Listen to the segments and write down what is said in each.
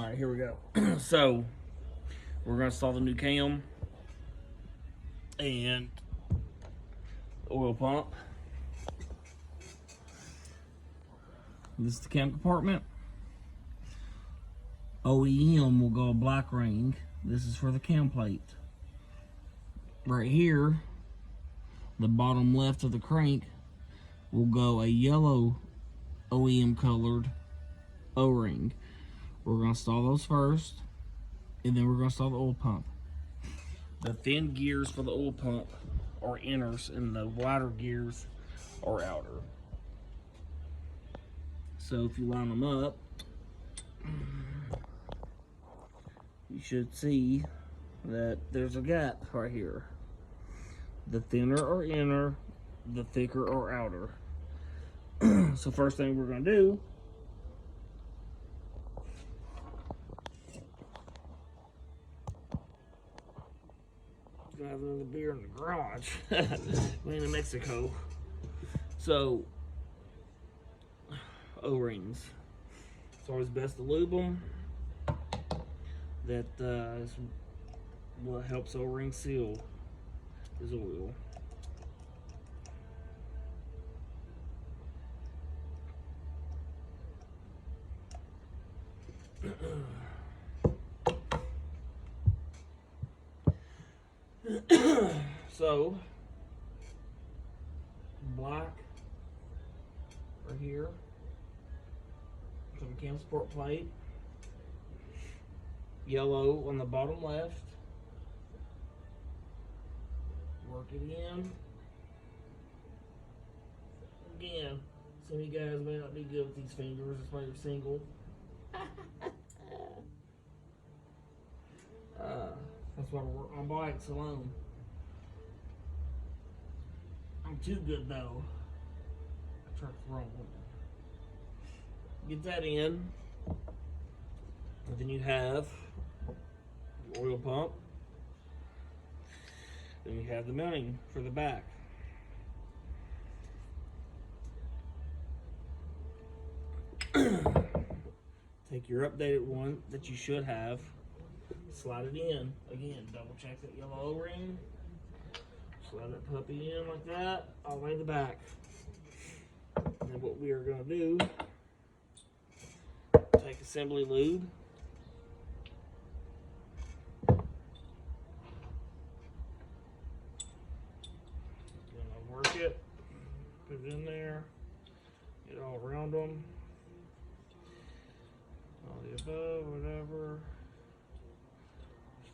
Alright, here we go. So, we're going to install the new cam and oil pump. This is the cam compartment. OEM will go a black ring. This is for the cam plate. Right here, the bottom left of the crank will go a yellow OEM colored O-ring. We're going to install those first, and then we're going to install the oil pump. The thin gears for the oil pump are inners, and the wider gears are outer. So if you line them up, you should see that there's a gap right here. The thinner are inner, the thicker are outer. So first thing we're going to do is have another beer in the garage. We're in Mexico. So O-rings. It's always best to lube them. That is what helps O-ring seal is oil. So black right here for the cam support plate, yellow on the bottom left. Work it in. Again, some of you guys may not be good with these fingers, that's why you're single. That's why I work on bikes alone. I'm too good though. I tried the wrong one. Get that in. And then you have the oil pump. Then you have the mounting for the back. Take your updated one that you should have, slide it in. Again, double check that yellow O-ring. Slide that puppy in like that, all the way to the back. And then what we are going to do, take assembly lube. Work it, put it in there, get all around them, all the above, whatever.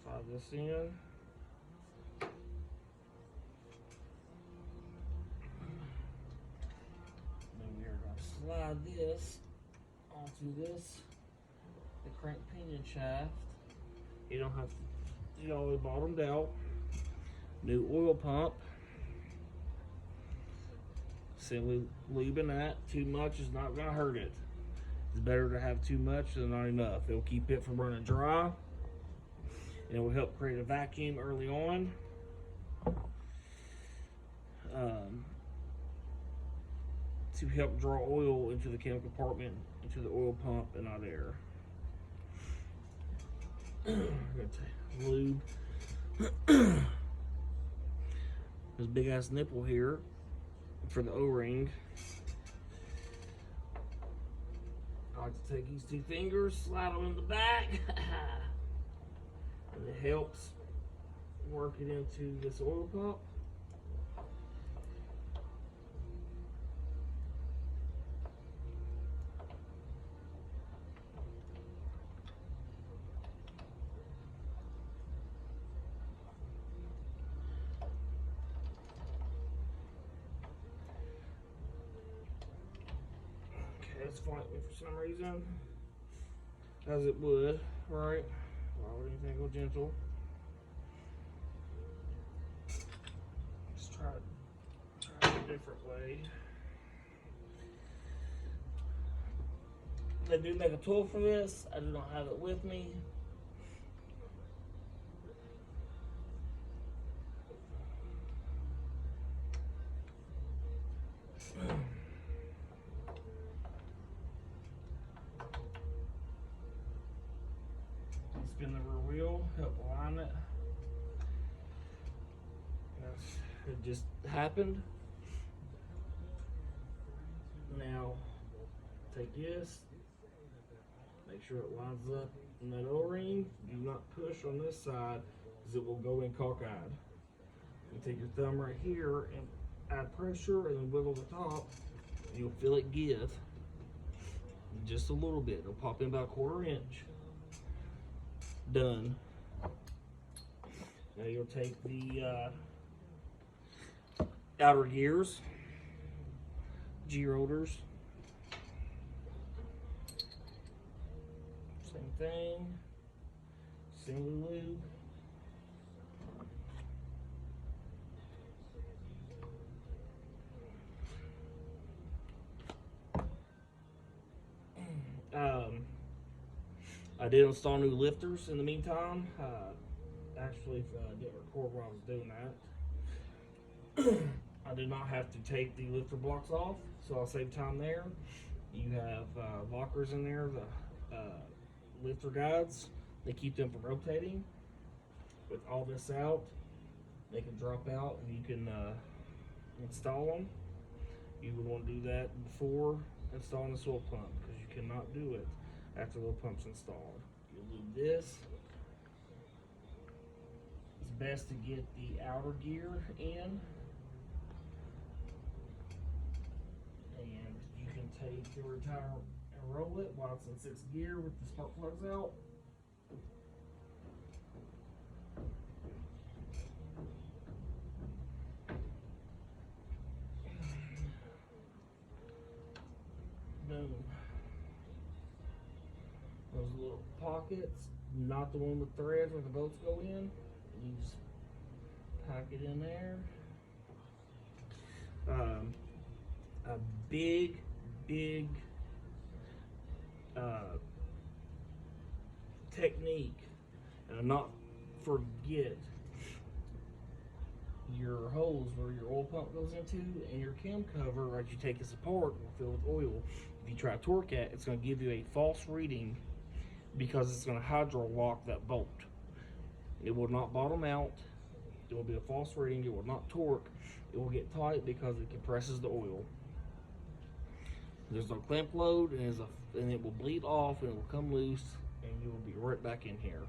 Slide this in. Then we are going to slide this onto this, the crank pinion shaft. You don't have to, you know, we bottomed out. New oil pump. Simply leaving that. Too much is not going to hurt it. It's better to have too much than not enough. It'll keep it from running dry. And it will help create a vacuum early on. To help draw oil into the cam compartment, into the oil pump, and not air. I'm going to lube. This big ass nipple here for the O-ring. I like to take these two fingers, slide them in the back, and it helps work it into this oil pump. It's fighting for some reason, as it would, right? Why would anything go gentle? Let's try it a different way. They do make a tool for this. I do not have it with me. spin the rear wheel, help align it. It just happened. Now, take this, make sure it lines up in that O-ring. Do not push on this side, because it will go in cockeyed. You take your thumb right here and add pressure, and then wiggle the top, and you'll feel it give. Just a little bit. It'll pop in about 1/4 inch. Done. Now you'll take the outer gears, G-rotors, same thing, assembly lube. I did install new lifters in the meantime. Actually, didn't record while I was doing that. I did not have to take the lifter blocks off, so I'll save time there. You have lockers in there, the lifter guides. They keep them from rotating. With all this out, they can drop out and you can install them. You would want to do that before installing the soil pump, because you cannot do it after the pump's installed. You lube this. It's best to get the outer gear in. And you can take your tire and roll it while it's in 6th gear with the spark plugs out. Boom. Those little pockets, not the one with threads where the bolts go in. You just pack it in there. A big technique, and not forget your hose where your oil pump goes into and your cam cover as you take this apart will fill with oil. If you try to torque it, it's going to give you a false reading because it's going to hydro lock that bolt. It will not bottom out. It will be a false reading. It will not torque. It will get tight because it compresses the oil. There's no clamp load, and it will bleed off, and it will come loose, and you will be right back in here.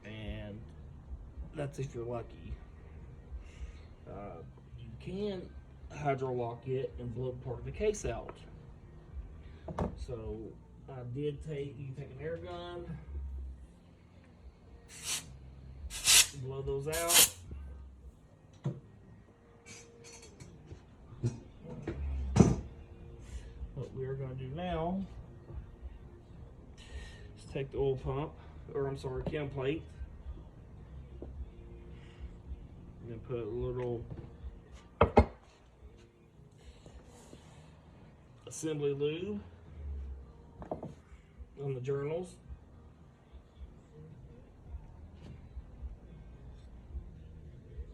And that's if you're lucky. You can hydro lock it and blow part of the case out. So I did you take an air gun, blow those out. What we are going to do now is take the oil pump, or I'm sorry, cam plate, and then put a little assembly lube on the journals.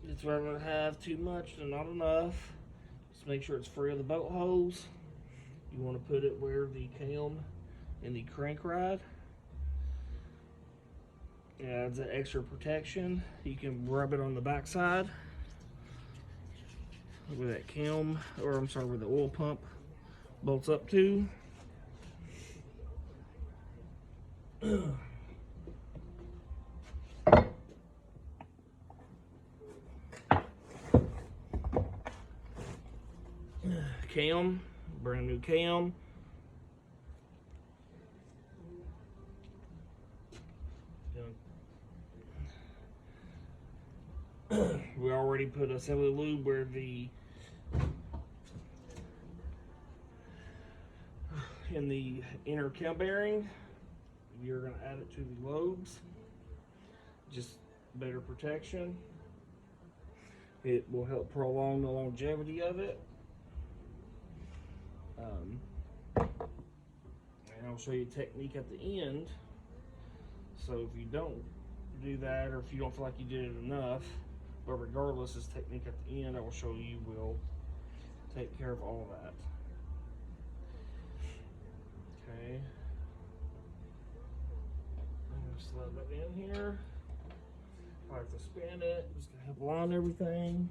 It's rather have too much than not enough. Just make sure it's free of the boat hose. You want to put it where the cam and the crank rod. It adds that extra protection. You can rub it on the back side where that cam, or I'm sorry, where the oil pump bolts up to. Cam, brand new cam. We already put assembly lube where in the inner cam bearing. You're going to add it to the lobes. Just better protection. It will help prolong the longevity of it. And I'll show you a technique at the end. So if you don't do that, or if you don't feel like you did it enough, but regardless, this technique at the end I will show you will take care of all that. Okay. plug it in here. I like to spin it. Just gonna help line everything.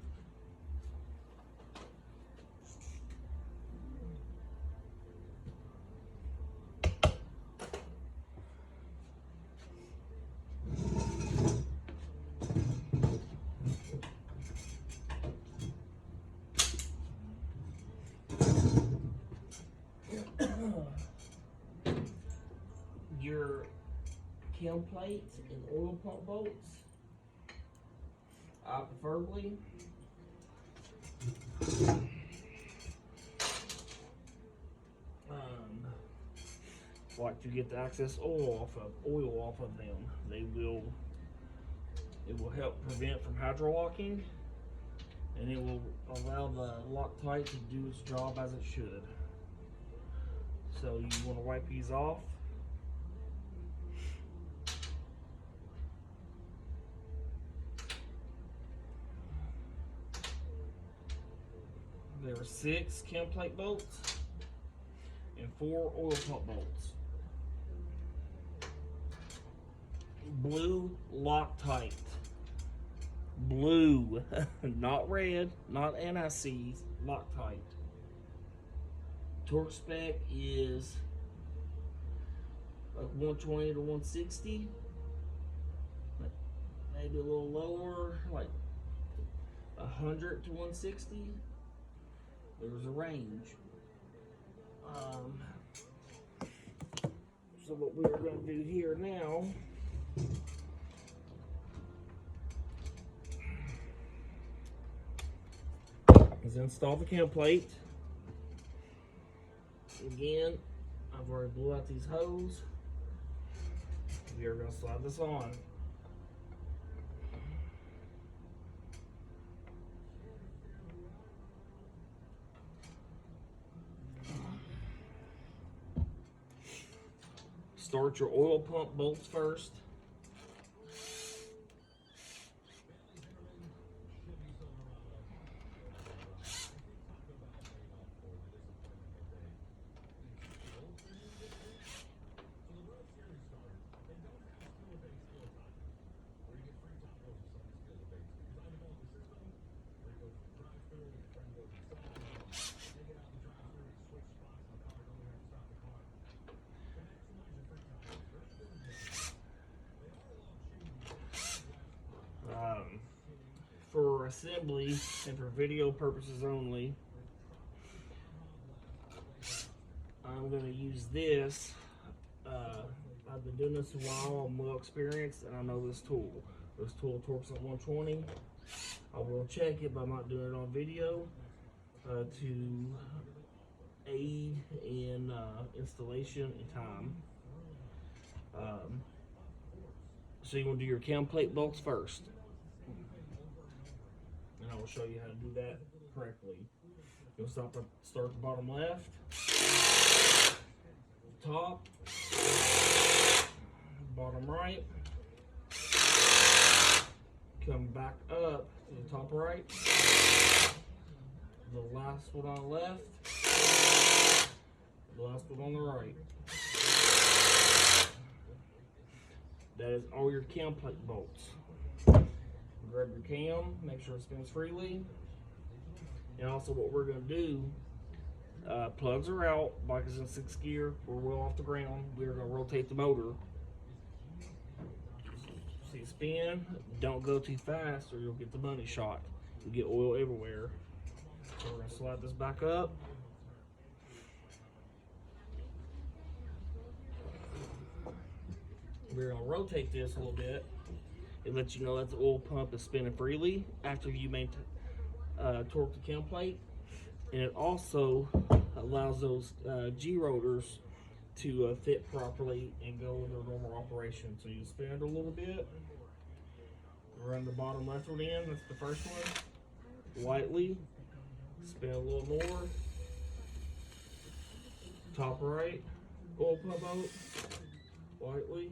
Your cam plates and oil pump bolts, I preferably like to get the excess oil off of them. It will help prevent from hydrolocking, and it will allow the Loctite to do its job as it should. So you want to wipe these off. There are 6 cam plate bolts and 4 oil pump bolts. Blue Loctite. Blue, not red, not NICs, Loctite. Torque spec is like 120 to 160. Maybe a little lower, like 100 to 160. There's a range. So what we are going to do here now is install the cam plate. Again, I've already blew out these hoses. We are going to slide this on. Start your oil pump bolts first. For assembly and for video purposes only, I'm going to use this. I've been doing this a while. I'm well experienced, and I know this tool. This tool torques at 120. I will check it, but I'm not doing it on video to aid in installation and time. So you want to do your cam plate bolts first. And I will show you how to do that correctly. You'll start at the bottom left, top, bottom right, come back up to the top right, the last one on the left, the last one on the right. That is all your cam plate bolts. Grab your cam, make sure it spins freely. And also what we're going to do, plugs are out, bike is in 6th gear, we're well off the ground. We're going to rotate the motor. See, spin, don't go too fast or you'll get the money shot. You'll get oil everywhere. So we're going to slide this back up. We're going to rotate this a little bit. It lets you know that the oil pump is spinning freely after you torque the cam plate. And it also allows those G rotors to fit properly and go in their normal operation. So you spin it a little bit. Run the bottom left one in, that's the first one. Lightly. Spin a little more. Top right. Oil pump out. Lightly.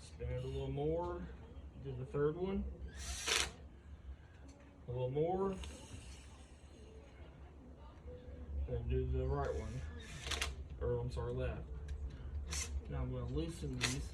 Spin it a little more. Do the third one. A little more. And do the right one. Or I'm sorry, left. Now I'm going to loosen these.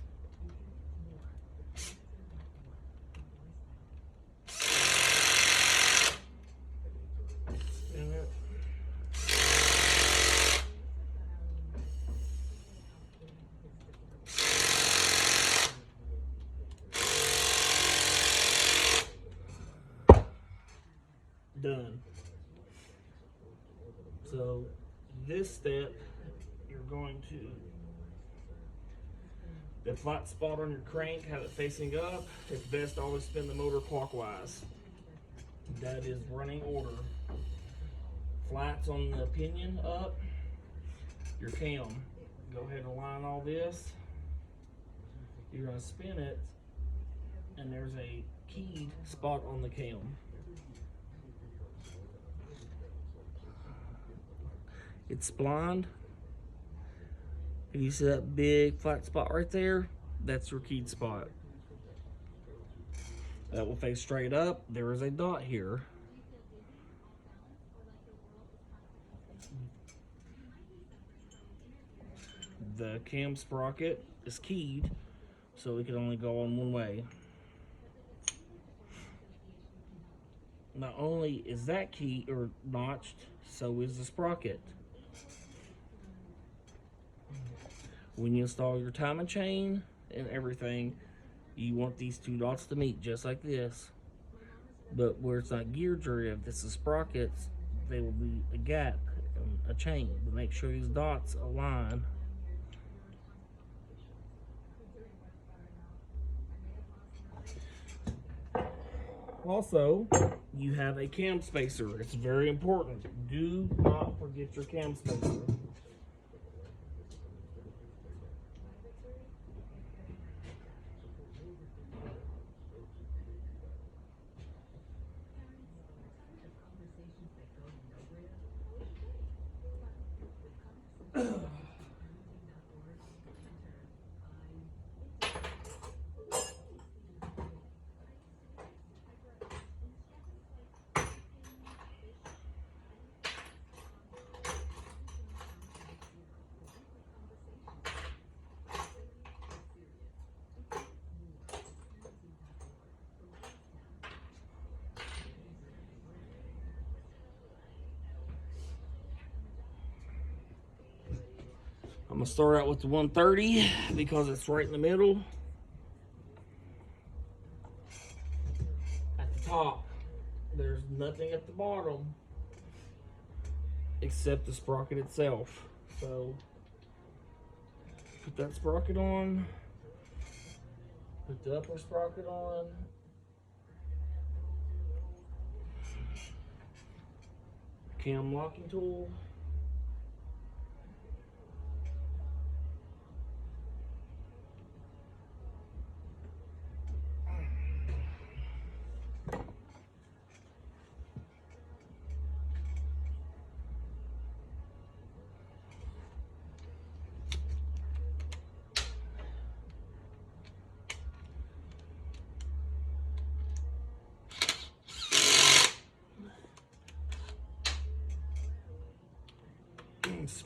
done. So this step, you're going to, the flat spot on your crank, have it facing up. It's best to always spin the motor clockwise. That is running order. Flats on the pinion up, your cam. Go ahead and align all this. You're going to spin it, and there's a keyed spot on the cam. It's splined. If you see that big flat spot right there, that's your keyed spot. That will face straight up. There is a dot here. The cam sprocket is keyed, so it can only go on one way. Not only is that key or notched, so is the sprocket. When you install your timing chain and everything, you want these two dots to meet just like this. But where it's not gear driven, this is sprockets, there will be a gap, a chain. But make sure these dots align. Also, you have a cam spacer. It's very important. Do not forget your cam spacer. I'm gonna start out with the 130 because it's right in the middle. At the top, there's nothing at the bottom except the sprocket itself. So put that sprocket on, put the upper sprocket on, cam locking tool,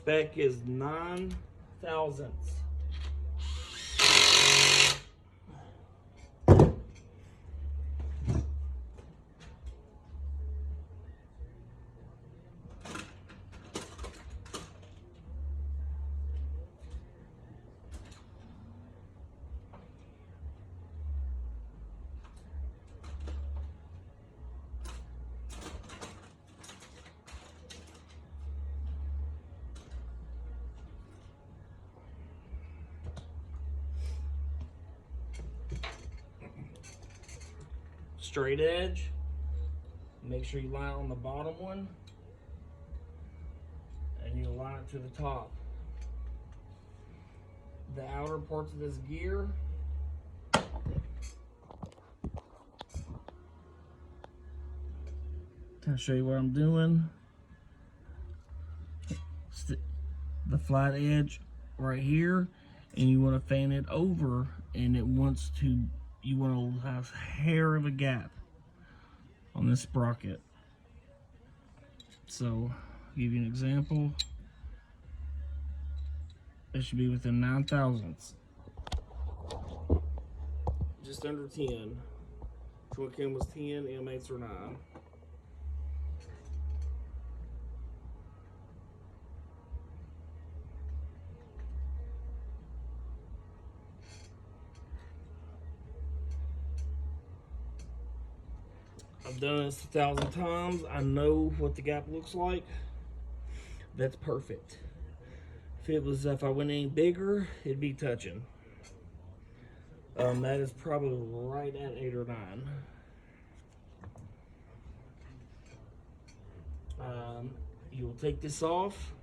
spec is 9 thousandths. Straight edge, make sure you line on the bottom one and you align it to the top. The outer parts of this gear, I'll show you what I'm doing. The flat edge right here, and you want to fan it over, and it wants to, you want to have hair of a gap on this sprocket. So, I'll give you an example. It should be within 9 thousandths. Just under 10. Twin cam was 10, M8s are 9. I've done this 1,000 times. I know what the gap looks like. That's perfect. If I went any bigger, it'd be touching. That is probably right at 8 or 9. You will take this off,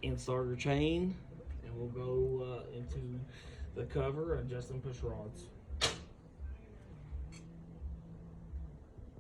install your chain, and we'll go into the cover, adjust and push rods.